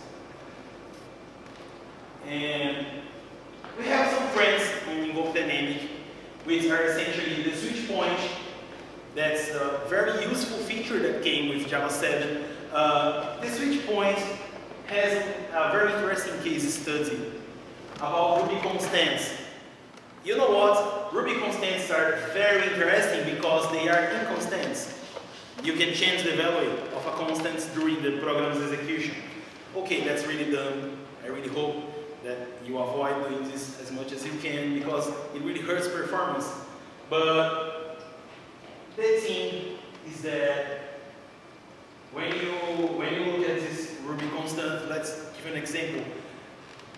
And we have some friends in Invoke Dynamic, which are essentially the switch point. That's a very useful feature that came with Java 7. The switch point has a very interesting case study about Ruby constants. You know what? Ruby constants are very interesting because they are inconstants. You can change the value of a constant during the program's execution. Okay, that's really dumb. I really hope that you avoid doing this as much as you can, because it really hurts performance. But the thing is that when you look at this Ruby constant, let's give an example.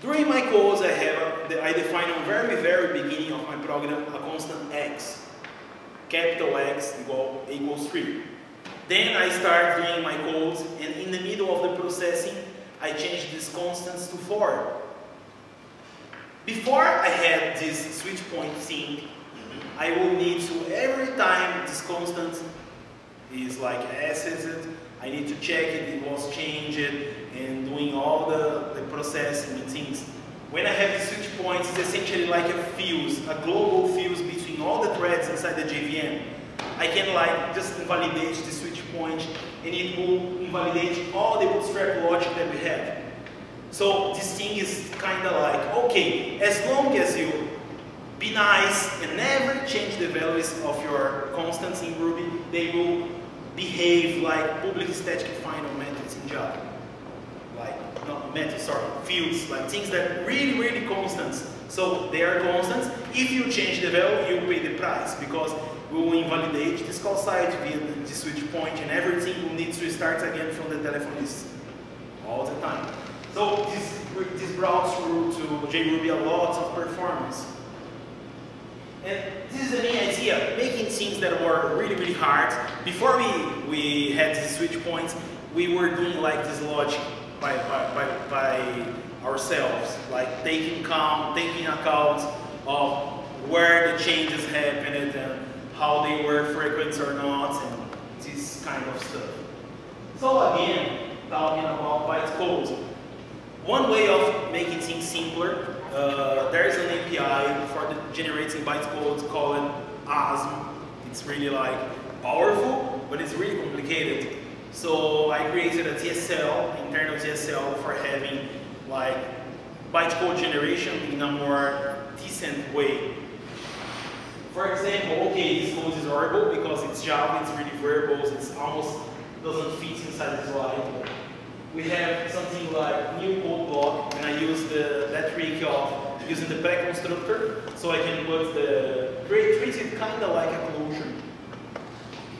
During my codes, I define on very beginning of my program a constant x, capital X equals 3. Then I start doing my codes, and in the middle of the processing, I change these constants to 4. Before I had this switch point thing, I will need to, every time this constant is like accessed, I need to check it was changed, and doing all the processing and things. When I have the switch points, it's essentially like a fuse, a global fuse between all the threads inside the JVM. I can like just invalidate the switch point, and it will invalidate all the bootstrap logic that we have. So this thing is kind of like, okay, as long as you be nice and never change the values of your constants in Ruby, they will behave like public static final methods in Java. Like, not methods, sorry, fields, like things that really constants. So they are constants. If you change the value, you pay the price, because we will invalidate this call site via the switch point, and everything will need to start again from the telephonist all the time. So this brought through to JRuby a lot of performance. And this is the main idea, making things that were really hard. Before we had these switch points, we were doing like this logic by ourselves, like taking account of where the changes happened and how they were frequent or not, and this kind of stuff. So again, talking about bytecode. One way of making things simpler, there is an API for generating bytecode called ASM. It's really like powerful, but it's really complicated. So I created a TSL, internal TSL, for having like bytecode generation in a more decent way. For example, okay, this code is horrible because it's Java, it's really verbose, it's almost doesn't fit inside the slide. We have something like new code block, and I use that trick of using the pre-constructor, so I can put treat it kind of like a closure.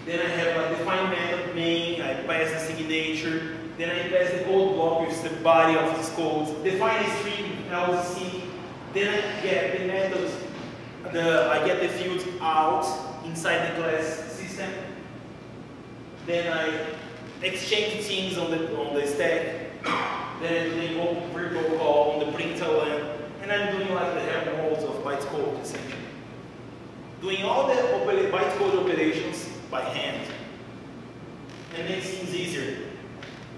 Then I have a define method main, I pass the signature, then I pass the code block with the body of this code, define a string, LC, then I get the methods, I get the fields out inside the class system, then I exchange things on the stack, then they go virtual call on the println, and I'm doing like the help doing all the bytecode operations by hand and makes things easier.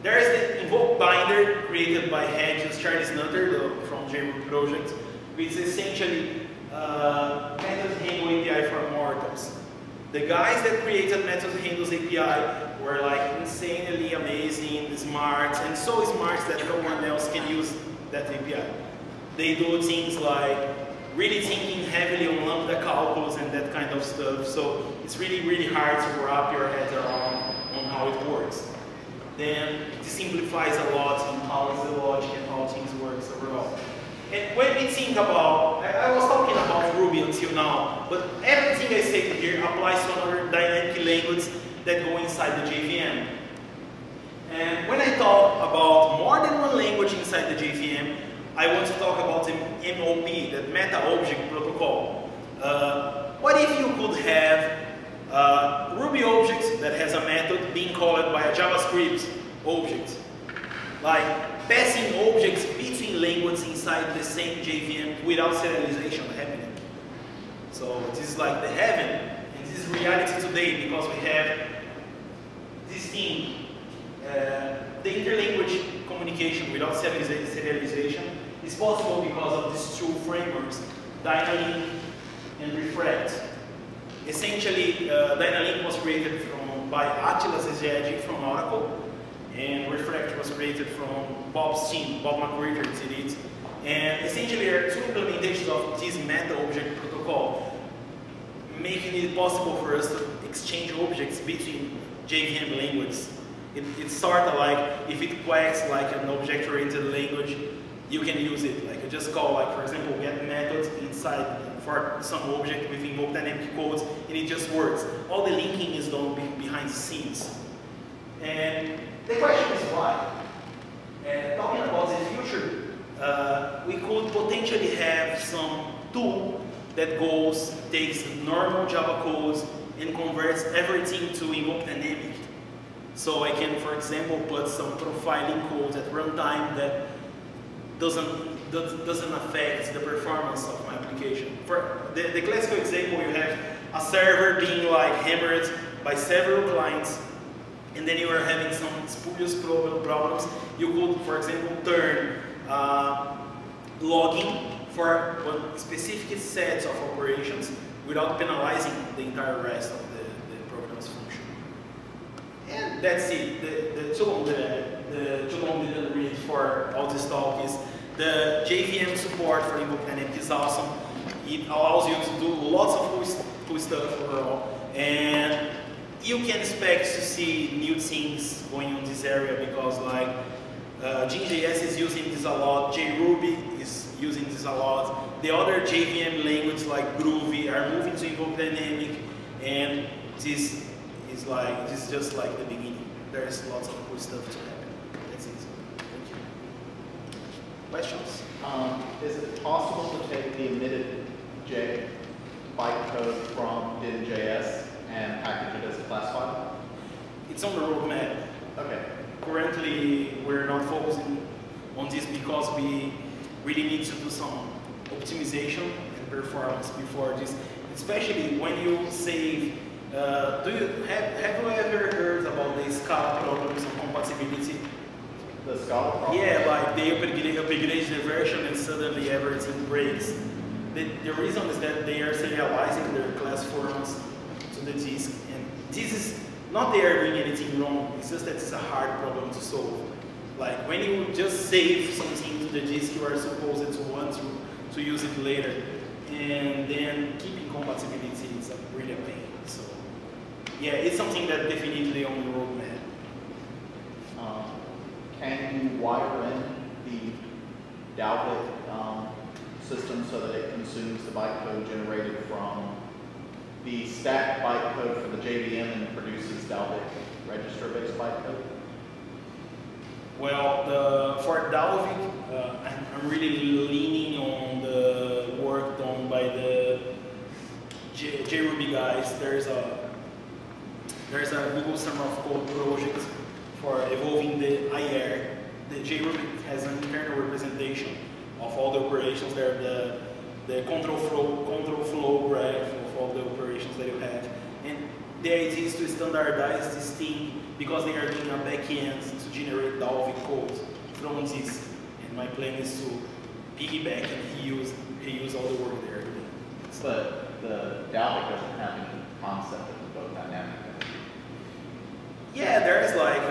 There is the invokebinder created by Hedges Charles Nutter from JRuby project, which is essentially method handle API for mortals. The guys that created method handles API were like insanely amazing, smart, and so smart that no one else can use that API. They do things like really thinking heavily on lambda calculus and that kind of stuff, so it's really, really hard to wrap your head around on how it works. Then this simplifies a lot in how is the logic and how things work overall. And when we think about, I was talking about Ruby until now, but everything I say here applies to another dynamic language that go inside the JVM. And when I talk about more than one language inside the JVM, I want to talk about the MOP, the Meta Object Protocol. What if you could have Ruby object that has a method being called by a JavaScript object? Like passing objects between languages inside the same JVM without serialization happening. So this is like the heaven, and this is reality today because we have this thing. The interlanguage communication without serialization is possible because of these two frameworks, Dynalink and Refract. Essentially, Dynalink was created by Atlas Szegedi from Oracle, and Refract was created from Bob's team, Bob McGregor did it. And essentially, there are two implementations of this meta object protocol, making it possible for us to exchange objects between JVM languages. It's sort of like, if it quacks like an object-oriented language, you can use it. Like you just call, like for example, get methods inside for some object with invoke dynamic codes, and it just works. All the linking is done behind the scenes. And the question is why? Talking about the future, we could potentially have some tool that takes normal Java codes and converts everything to invoke dynamic. So I can, for example, put some profiling codes at runtime that doesn't affect the performance of my application. For the classical example, you have a server being like hammered by several clients, and then you are having some spurious problems. You could, for example, turn logging for one specific set of operations without penalizing the entire rest of the program's function. And that's it. The too long didn't read for all this talk is the JVM support for invoke dynamic is awesome. It allows you to do lots of cool stuff overall, and you can expect to see new things going on this area because like dynjs is using this a lot, JRuby is using this a lot. The other JVM languages like Groovy are moving to invoke dynamic, and this is just like the beginning. There's lots of cool stuff to happen. That's it. Thank you. Questions? Is it possible to take the emitted bytecode from dynjs and package it as a class file? It's on the roadmap. Okay. Currently, we're not focusing on this because we really need to do some optimization and performance before this. Especially when you save. Have you ever heard about the Scala problems of compatibility? The Scala problem? Yeah, like they upgrade the version and suddenly everything breaks. The reason is that they are serializing their class forms to the disk, and this is not they are doing anything wrong, it's just that it's a hard problem to solve. Like when you just save something to the disk, you are supposed to want to use it later, and then keeping compatibility is really a pain. So yeah, it's something that definitely on the roadmap. Can you wire in the Dalvik system so that it consumes the bytecode generated from the stack bytecode for the JVM and produces Dalvik register-based bytecode? Well, for Dalvik, I'm really leaning on the work done by the JRuby guys. There's a Google Summer of Code project for evolving the IR. The JRuby has an internal representation of all the operations there, the control flow graph of all the operations that you have. And the idea is to standardize this thing because they are doing a backend to generate the Dalvik code from this. And my plan is to piggyback and reuse all the work they are doing. But the Dalvik doesn't have any concept of invoke dynamic. Yeah, there's like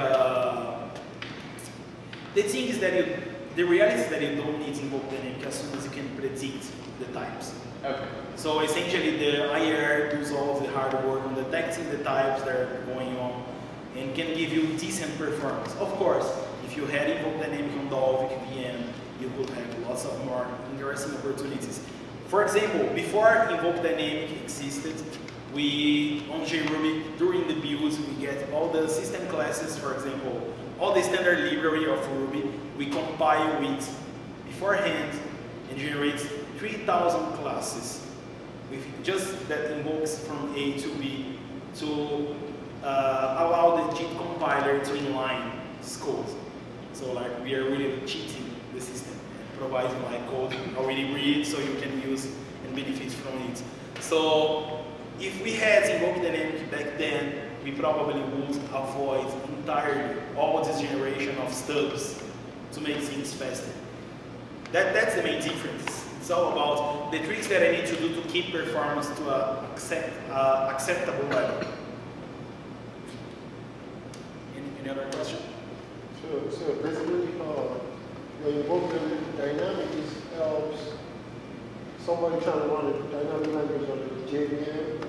the thing is that the reality is that you don't need invoke dynamic as soon as you can predict the types. Okay. So essentially the IR does all of the hard work on detecting the types that are going on and can give you decent performance. Of course, if you had invoke dynamic on Dalvik VM, you would have lots of more interesting opportunities. For example, before invoke dynamic existed, on JRuby, during the builds, we get all the system classes, for example, all the standard library of Ruby, we compile it beforehand and generate 3,000 classes with just that invokes from A to B to allow the JIT compiler to inline this code. So like we are really cheating the system and providing like code already read so you can use and benefit from it. So if we had invoke dynamic back then, we probably would avoid entirely all this generation of stubs to make things faster. That's the main difference. It's all about the tricks that I need to do to keep performance to an acceptable level. Any other question? So basically, the invoke dynamic helps somebody trying to run a dynamic language on the JVM.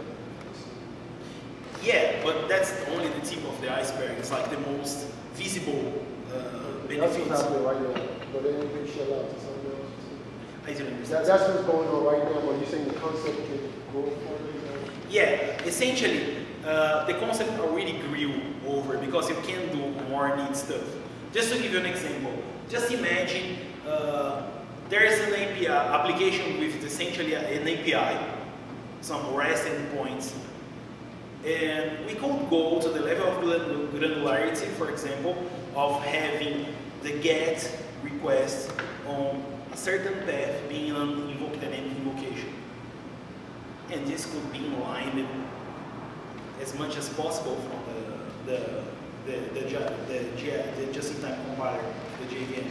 Yeah, but that's only the tip of the iceberg. It's like the most visible benefits. That's what's happening right now, but then you can shell out to something else. I didn't understand. That's what's going on right now, but you're saying the concept can go forward? Yeah, essentially, the concept already grew over because you can do more neat stuff. Just to give you an example, just imagine there is an API application with essentially an API, some REST endpoints, and we could go to the level of granularity, for example, of having the GET request on a certain path being an invoke dynamic invocation. And this could be inlined as much as possible from the just-in-time compiler, the JVM.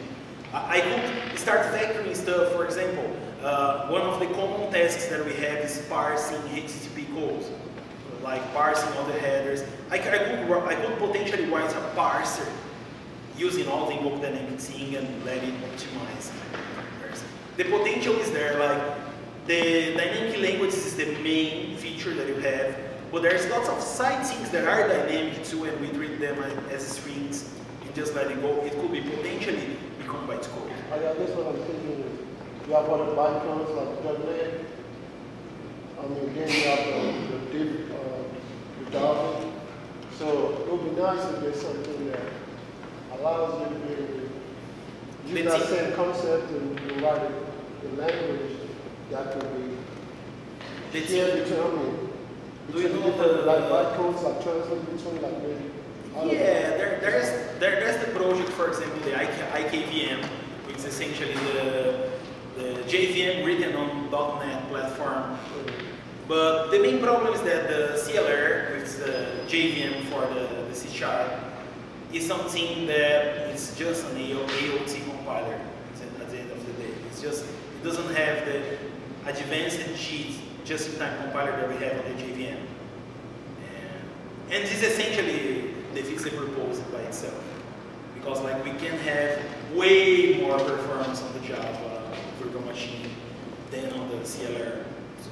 I could start factoring stuff, for example, one of the common tasks that we have is parsing HTTP code, like parsing all the headers. I could potentially write a parser using all the invoke dynamic thing and let it optimize. The potential is there, like the dynamic languages is the main feature that you have, but there's lots of side things that are dynamic too, and we treat them as strings and just let it go. It could be potentially become bytecode. I guess what I'm thinking is, you have other bytecodes like .NET. I mean, again, you have the Dalvik. So it would be nice if there's something that allows you to be able to use that same concept and write it in language that could be shared between, do you know different like bytecodes, like translate between, like maybe. Yeah, there's the project, for example, the IKVM, which is essentially the JVM written on .NET platform. But the main problem is that the CLR, which is the JVM for the C#, is something that is just an AOT compiler at the end of the day. It's just, it doesn't have the advanced JIT just-in-time compiler that we have on the JVM. And this essentially defeats the purpose by itself. Because like we can have way more performance on the Java virtual machine than on the CLR. So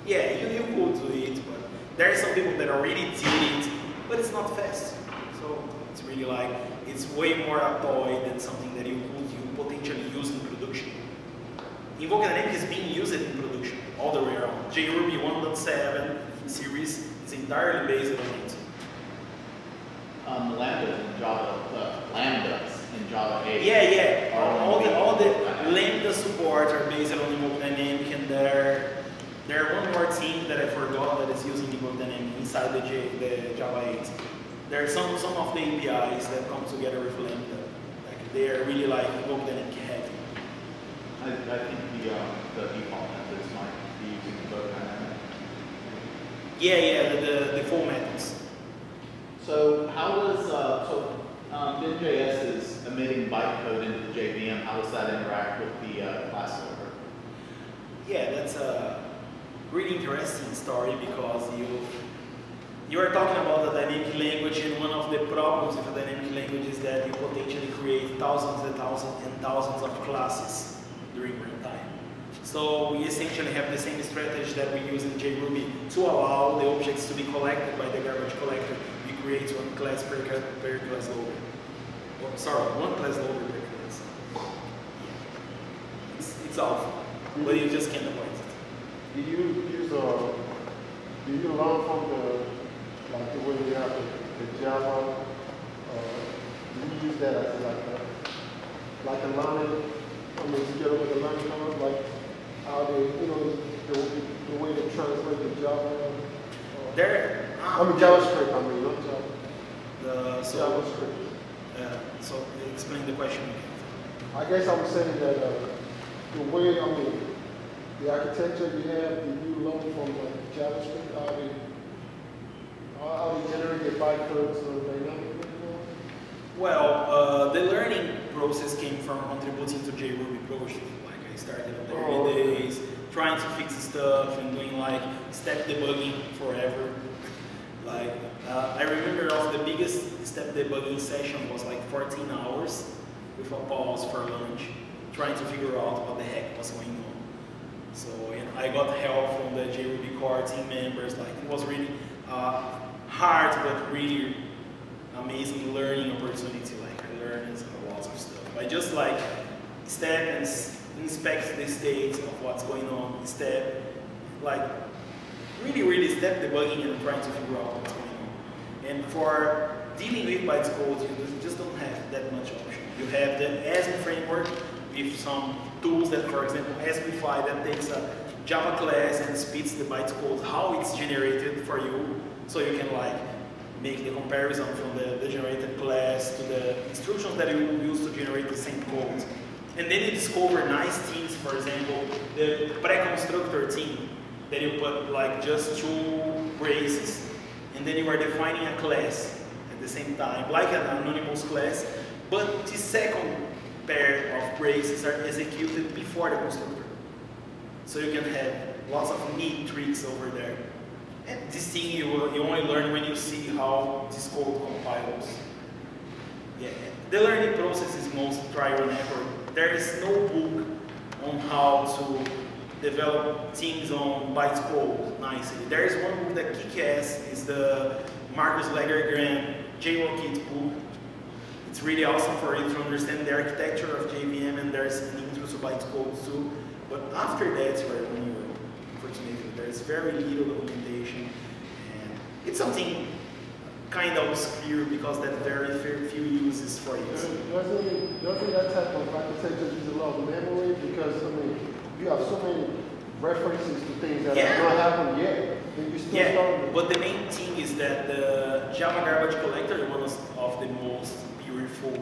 yeah, you could do it, but there are some people that already did it, but it's not fast. So it's really like, it's way more a toy than something that you could potentially use in production. Invoke dynamic is being used in production all the way around. JRuby 1.7 series is entirely based on it. Lambdas in Java, lambdas in Java 8. Yeah. All the lambda support are based on invoke dynamic, and there one more thing that I forgot that is using invoke dynamic inside the Java 8. There are some of the APIs that come together with lambda. Like they are really like invoke dynamic heavy. I think the default methods might be using invoke dynamic. Yeah, the full methods. So how does, dynjs is emitting bytecode into the JVM. How does that interact with the class server? Yeah, that's a really interesting story because you are talking about a dynamic language, and one of the problems with a dynamic language is that you potentially create thousands and thousands and thousands of classes during runtime. So we essentially have the same strategy that we use in JRuby to allow the objects to be collected by the garbage collector. We create one class per class loader. Oh, sorry, one class loader per class. It's awful, but you just can't avoid it. Do you learn from the way we have the Java? Do you use that as like a learning? I mean, together with the learning curve, like how they, the way they translate the Java. JavaScript. I mean, not Java. JavaScript. So explain the question again. I guess I was saying that the way, the architecture you have, do you learn from JavaScript? How they generate the bytecodes or dynamically? Well, the learning process came from contributing to JRuby project. Like I started in the early days, trying to fix stuff and doing like step debugging forever. Like I remember of the biggest step debugging session was like 14 hours with a pause for lunch, trying to figure out what the heck was going on. So and I got help from the JRuby core team members. Like it was really hard but really amazing learning opportunity. Like I learned lots of stuff. I just like step and inspect the state of what's going on. Step, like really step debugging and trying to figure out what's going on. And for dealing with bytes code, you just don't have that much option. You have the ASM framework with some tools that, for example, ASMify that takes a Java class and spits the bytes code, how it's generated for you, so you can like make the comparison from the generated class to the instructions that you will use to generate the same code. And then you discover nice things, for example, the pre-constructor thing, that you put like just 2 braces, and then you are defining a class at the same time, like an anonymous class, but the second pair of braces are executed before the constructor. So you can have lots of neat tricks over there. And this thing you only learn when you see how this code compiles. Yeah, the learning process is most trial and error. There is no book on how to develop things on bytes code nicely. There is one book that kick-ass, is the Marcus Lagergren JRuby book. It's really awesome for you to understand the architecture of JVM, and there's an intro to bytes code too. But after that, when you're unfortunately, there's very little documentation, and it's something kind of obscure because that very few uses for it. Doesn't that type of architecture use a lot of memory? Because you have so many references to things that have not happened yet. Then you still start. But the main thing is that the Java garbage collector is one of the most beautiful